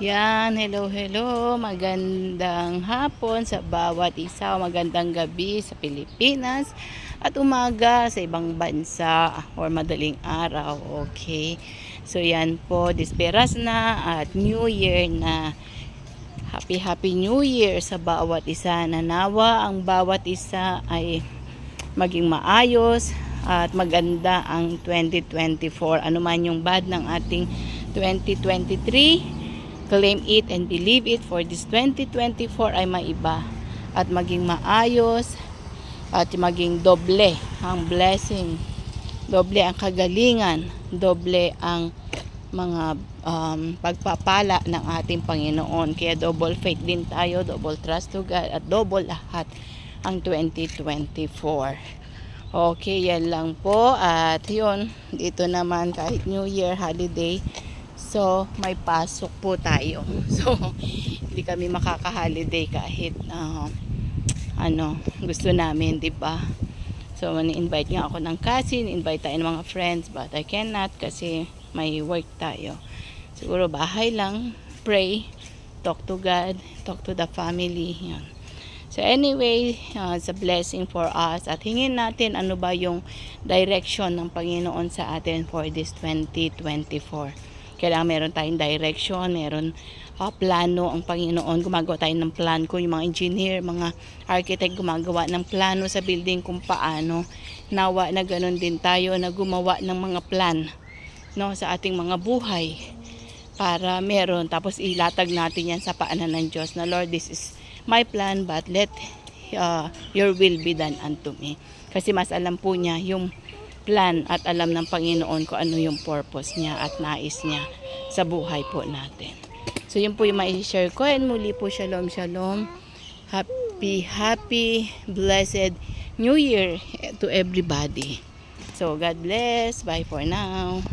Yan, hello, magandang hapon sa bawat isa, magandang gabi sa Pilipinas at umaga sa ibang bansa or madaling araw, okay? So yan po, disperas na at New Year na. Happy New Year sa bawat isa. Nanawa ang bawat isa ay maging maayos at maganda ang 2024. Ano man yung bad ng ating 2023, claim it and believe it for this 2024 ay maiba at maging maayos at maging doble ang blessing, doble ang kagalingan, doble ang mga pagpapala ng ating Panginoon. Kaya double faith din tayo, double trust to God at double lahat ang 2024. Okay, yan lang po. At yun, dito naman kahit New Year holiday, so may pasok po tayo. So hindi kami makaka-holiday kahit gusto namin, 'di ba? So ni-invite nga ako ng cousin, invite tayo ng mga friends, but I cannot kasi may work tayo. Siguro bahay lang, pray, talk to God, talk to the family, yan. So anyway, it's a blessing for us at hingin natin ano ba yung direction ng Panginoon sa atin for this 2024. Kailangan meron tayong direction, meron plano ang Panginoon. Gumagawa tayo ng plan kung yung mga engineer, mga architect gumagawa ng plano sa building kung paano. Nawa na ganun din tayo na gumawa ng mga plan, no, sa ating mga buhay para meron. Tapos ilatag natin yan sa paanan ng Diyos na Lord, this is my plan but let your will be done unto me. Kasi mas alam po niya yung plan at alam ng Panginoon kung ano yung purpose niya at nais niya sa buhay po natin. So yun po yung mai-share ko. And muli po, shalom, shalom. Happy, blessed New Year to everybody. So God bless. Bye for now.